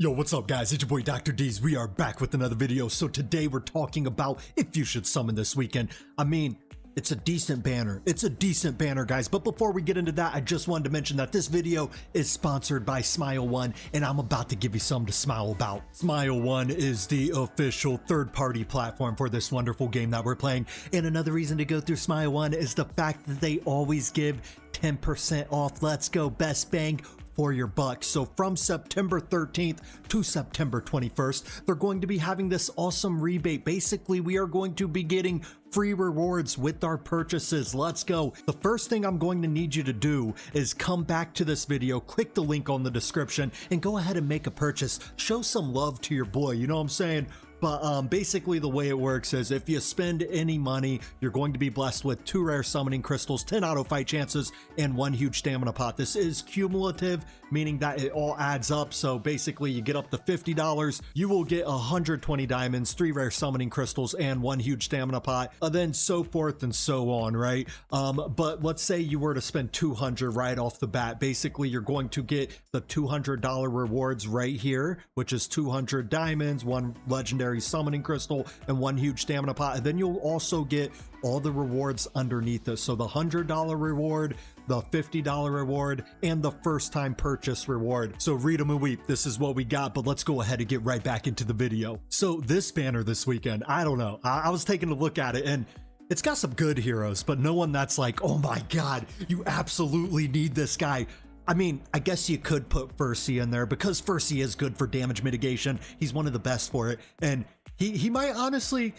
Yo, what's up guys? It's your boy Dr. D's. We are back with another video. So today we're talking about if you should summon this weekend. I mean, it's a decent banner. It's a decent banner, guys. But before we get into that, I just wanted to mention that this video is sponsored by Smile One, and I'm about to give you something to smile about. Smile One is the official third-party platform for this wonderful game that we're playing. And another reason to go through Smile One is the fact that they always give 10% off. Let's go, best bang for your buck. So from September 13th to September 21st, they're going to be having this awesome rebate. Basically, we are going to be getting free rewards with our purchases. Let's go. The first thing I'm going to need you to do is come back to this video, click the link on the description, and go ahead and make a purchase. Show some love to your boy, you know what I'm saying? But basically the way it works is if you spend any money, you're going to be blessed with 2 rare summoning crystals, 10 auto fight chances, and 1 huge stamina pot. This is cumulative, meaning that it all adds up. So basically you get up to $50, you will get 120 diamonds, 3 rare summoning crystals, and 1 huge stamina pot, then so forth and so on, right? But let's say you were to spend 200 right off the bat. Basically you're going to get the $200 rewards right here, which is 200 diamonds, 1 legendary summoning crystal, and 1 huge stamina pot. And then you'll also get all the rewards underneath this. So the $100 reward, the $50 reward, and the first time purchase reward. So read them and weep. This is what we got, but let's go ahead and get right back into the video. So this banner this weekend, I don't know. I was taking a look at it and it's got some good heroes, but no one that's like, oh my God, you absolutely need this guy. I mean, I guess you could put Furcy in there because Furcy is good for damage mitigation. He's one of the best for it. And he might honestly,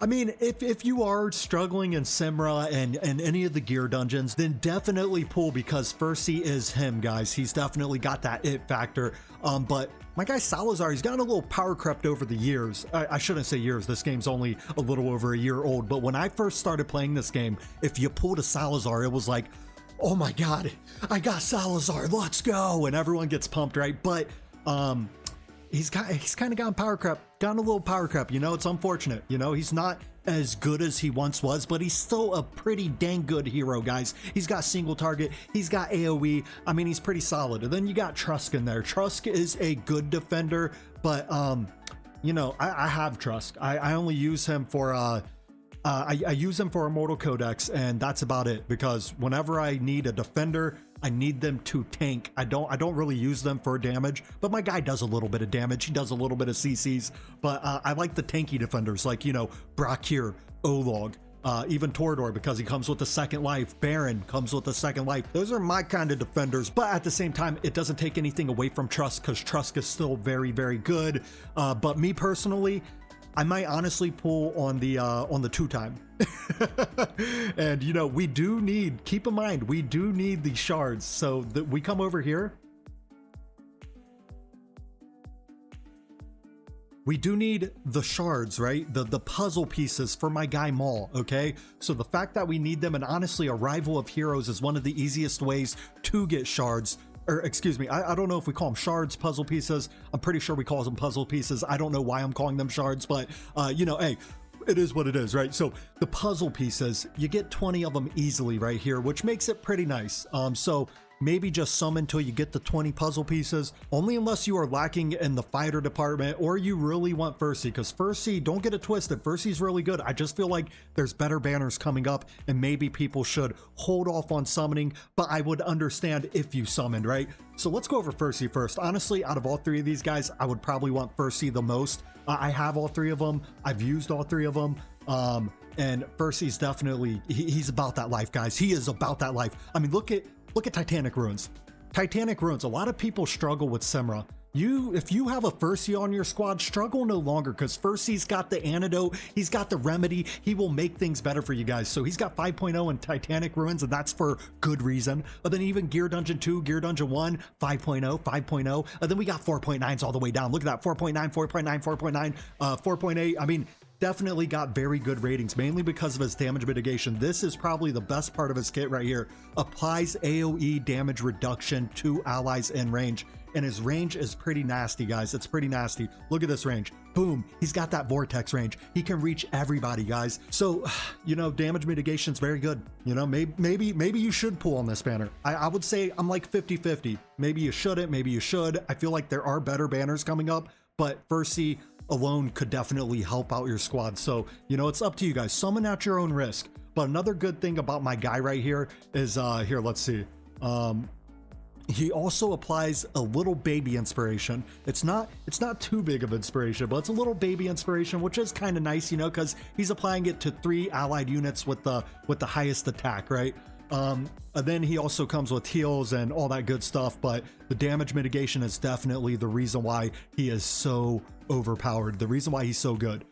I mean, if you are struggling in Simra and any of the gear dungeons, then definitely pull because Furcy is him, guys. He's definitely got that it factor. But my guy Salazar, he's gotten a little power crept over the years. I shouldn't say years. This game's only a little over a year old. But when I first started playing this game, if you pulled a Salazar, it was like, oh my God, I got Salazar, let's go. And everyone gets pumped, right? But he's kind of gotten a little power creep, you know. It's unfortunate, you know. He's not as good as he once was, but he's still a pretty dang good hero, guys. He's got single target, he's got AoE. I mean, he's pretty solid. And then you got Trusk in there. Trusk is a good defender, but you know, I have Trusk. I only use him for I use them for Immortal Codex, and that's about it, because whenever I need a defender, I need them to tank. I don't really use them for damage, but my guy does a little bit of damage. He does a little bit of CCs, but I like the tanky defenders, like, you know, Brakir, Olog, even Torador, because he comes with a second life. Baron comes with a second life. Those are my kind of defenders, but at the same time, it doesn't take anything away from Trusk, because Trusk is still very, very good. But me personally, I might honestly pull on the 2-time. And you know, we do need, keep in mind, we do need the shards. So that we come over here, we do need the shards, right? The puzzle pieces for my guy Maul, okay? So the fact that we need them, and honestly, Arrival of Heroes is one of the easiest ways to get shards. Or excuse me, I don't know if we call them shards, puzzle pieces. I'm pretty sure we call them puzzle pieces. I don't know why I'm calling them shards, but you know, hey, it is what it is, right? So the puzzle pieces, you get 20 of them easily right here, which makes it pretty nice. So maybe just summon until you get the 20 puzzle pieces, only unless you are lacking in the fighter department or you really want Furcy, because Furcy, don't get it twisted, Furcy's really good. I just feel like there's better banners coming up and maybe people should hold off on summoning, but I would understand if you summoned, right? So let's go over Furcy first. Honestly, out of all 3 of these guys, I would probably want Furcy the most. I have all 3 of them. I've used all 3 of them. And Furcy's definitely, he's about that life, guys. He is about that life. I mean, look at Titanic Ruins. Titanic Ruins, a lot of people struggle with Simra. If you have a Furcy on your squad, struggle no longer, because Furcy's got the antidote, he's got the remedy, he will make things better for you guys. So he's got 5.0 in Titanic Ruins, and that's for good reason. But then even Gear Dungeon 2, Gear Dungeon 1, 5.0, 5.0, and then we got 4.9s all the way down. Look at that, 4.9, 4.9, 4.9, 4.8. I mean, definitely got very good ratings, mainly because of his damage mitigation. This is probably the best part of his kit right here. Applies AoE damage reduction to allies in range. and his range is pretty nasty, guys. It's pretty nasty. Look at this range. Boom. He's got that vortex range. He can reach everybody, guys. So, you know, damage mitigation is very good. You know, maybe you should pull on this banner. I would say I'm like 50-50. Maybe you shouldn't, maybe you should. I feel like there are better banners coming up, but Versi alone could definitely help out your squad. So, you know, it's up to you guys. Summon at your own risk. But another good thing about my guy right here is, here, let's see. He also applies a little baby inspiration. It's not too big of inspiration, but it's a little baby inspiration, which is kind of nice, you know, because he's applying it to 3 allied units with the highest attack, right? And then he also comes with heals and all that good stuff, but the damage mitigation is definitely the reason why he is so overpowered, the reason why he's so good.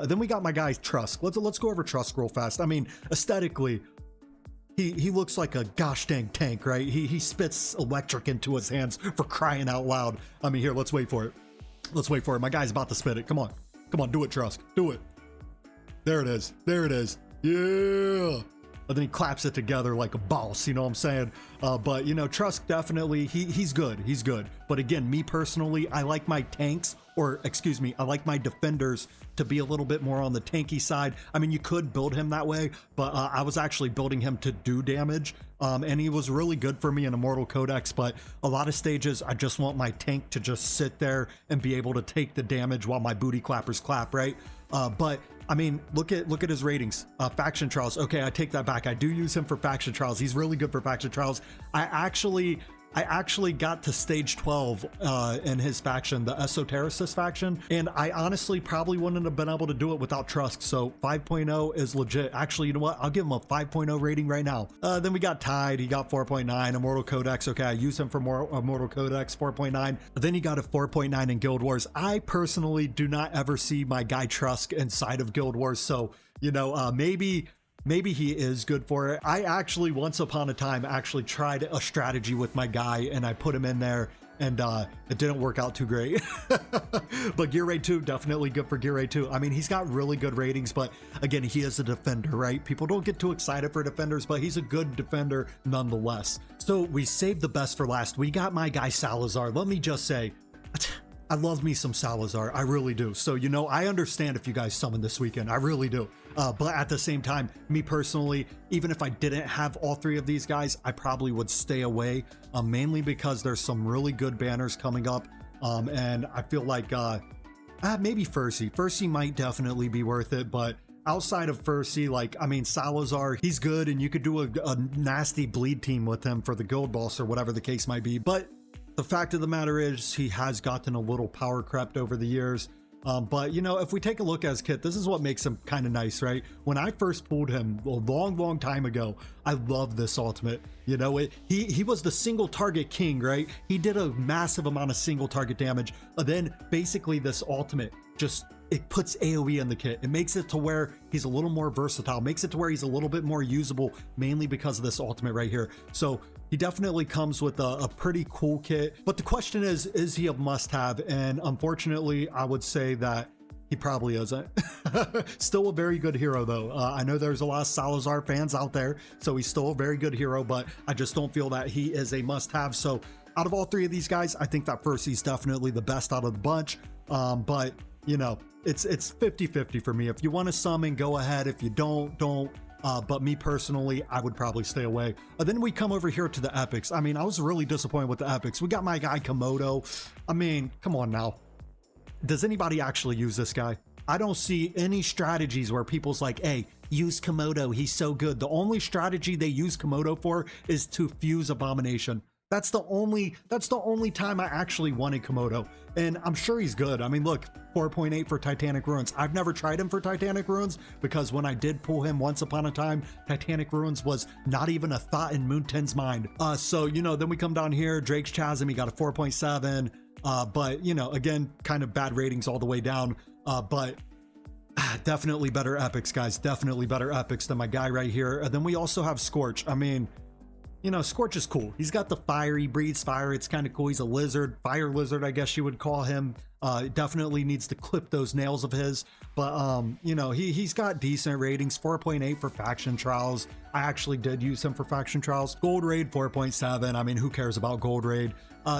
Then we got my guy Trusk. Let's go over Trusk real fast. I mean, aesthetically, he looks like a gosh dang tank, right? He spits electric into his hands, for crying out loud. I mean, here, let's wait for it. Let's wait for it. My guy's about to spit it. Come on, do it, Trusk, do it. There it is. Yeah. And then he claps it together like a boss, you know what I'm saying? But, you know, Trusk definitely, he's good. But again, me personally, I like my tanks, or excuse me, I like my defenders to be a little bit more on the tanky side. I mean, you could build him that way, but I was actually building him to do damage. And he was really good for me in Immortal Codex, but a lot of stages, I just want my tank to just sit there and be able to take the damage while my booty clappers clap, right? But I mean, look at his ratings. Faction Trials. Okay, I take that back. I do use him for Faction Trials. He's really good for Faction Trials. I actually got to stage 12 in his faction, the Esotericist faction, and I honestly probably wouldn't have been able to do it without Trusk. So 5.0 is legit. Actually, you know what? I'll give him a 5.0 rating right now. Then we got Tide. He got 4.9. Immortal Codex. Okay, I use him for more Immortal Codex, 4.9. Then he got a 4.9 in Guild Wars. I personally do not ever see my guy Trusk inside of Guild Wars. So, you know, maybe he is good for it. I actually, once upon a time, actually tried a strategy with my guy, and I put him in there, and it didn't work out too great. But Gear Raid 2, definitely good for Gear Raid 2. I mean, he's got really good ratings, but again, he is a defender, right? People don't get too excited for defenders, but he's a good defender nonetheless. So we saved the best for last. We got my guy Salazar. Let me just say, I love me some Salazar. I really do. So, you know, I understand if you guys summon this weekend. I really do. But at the same time, me personally, even if I didn't have all 3 of these guys, I probably would stay away, mainly because there's some really good banners coming up. And I feel like maybe Fursi. Fursi might definitely be worth it, but outside of Fursi, like, I mean, Salazar, he's good, and you could do a nasty bleed team with him for the guild boss or whatever the case might be. But the fact of the matter is, he has gotten a little power crept over the years. But, you know, if we take a look at his kit, this is what makes him kind of nice, right? When I first pulled him a long time ago, I loved this ultimate. You know, he was the single target king, right? He did a massive amount of single target damage. Then basically this ultimate just, it puts AoE in the kit. It makes it to where he's a little more versatile, makes it to where he's a little bit more usable, mainly because of this ultimate right here. So he definitely comes with a pretty cool kit. But the question is he a must-have? And unfortunately, I would say that he probably isn't. Still a very good hero, though. I know there's a lot of Salazar fans out there, so he's still a very good hero, but I just don't feel that he is a must-have. So out of all 3 of these guys, I think that Percy's definitely the best out of the bunch. But, you know, it's 50-50 for me. If you want to summon, go ahead. If you don't. But me personally, I would probably stay away. Then we come over here to the epics. I mean, I was really disappointed with the epics. We got my guy Komodo. I mean, come on now. Does anybody actually use this guy? I don't see any strategies where people's like, hey, use Komodo, he's so good. The only strategy they use Komodo for is to fuse Abomination. That's the only time I actually wanted Komodo, and I'm sure he's good. I mean, look, 4.8 for Titanic Ruins. I've never tried him for Titanic Ruins because when I did pull him once upon a time, Titanic Ruins was not even a thought in Moon 10's mind. So, you know, then we come down here, Drake's Chasm, he got a 4.7, but, you know, again, kind of bad ratings all the way down, but definitely better epics, guys. Definitely better epics than my guy right here. And then we also have Scorch. I mean, you know, Scorch is cool. He's got the fire, he breathes fire. It's kind of cool. He's a lizard, fire lizard, I guess you would call him. Definitely needs to clip those nails of his. But, you know, he's got decent ratings, 4.8 for faction trials. I actually did use him for faction trials. Gold raid, 4.7. I mean, who cares about gold raid?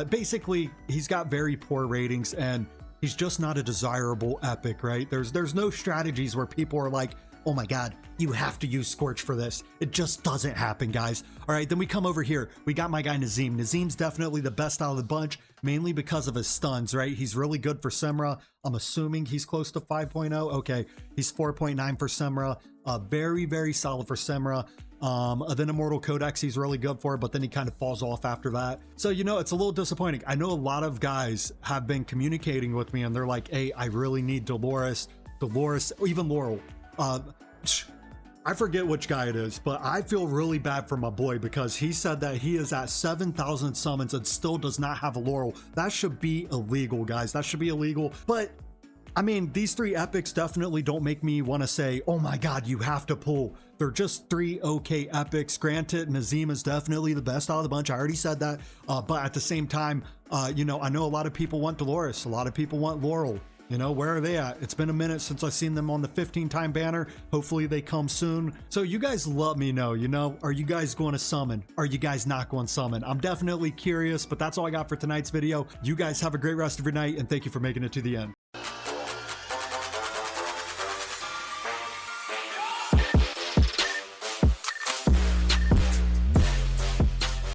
Basically, he's got very poor ratings and he's just not a desirable epic, right? There's no strategies where people are like, oh my god, you have to use Scorch for this. It just doesn't happen, guys. All right, then we come over here. We got my guy Nazim. Nazim's definitely the best out of the bunch, mainly because of his stuns, right? He's really good for Simra. I'm assuming he's close to 5.0. Okay, he's 4.9 for Simra. Very, very solid for Simra. Then Immortal Codex he's really good for, but then he kind of falls off after that. So, you know, it's a little disappointing. I know a lot of guys have been communicating with me and they're like, hey, I really need Dolores, or even Laurel. I forget which guy it is, but I feel really bad for my boy because he said that he is at 7,000 summons and still does not have a Laurel. That should be illegal, guys. That should be illegal. But I mean, these three epics definitely don't make me want to say, oh my god, you have to pull. They're just three okay epics. Granted, Nazim is definitely the best out of the bunch. I already said that. But at the same time, you know, I know a lot of people want Dolores. A lot of people want Laurel. You know, where are they at? It's been a minute since I've seen them on the 15-time banner. Hopefully they come soon. So you guys let me know, you know, are you guys going to summon? Are you guys not going to summon? I'm definitely curious, but that's all I got for tonight's video. You guys have a great rest of your night and thank you for making it to the end.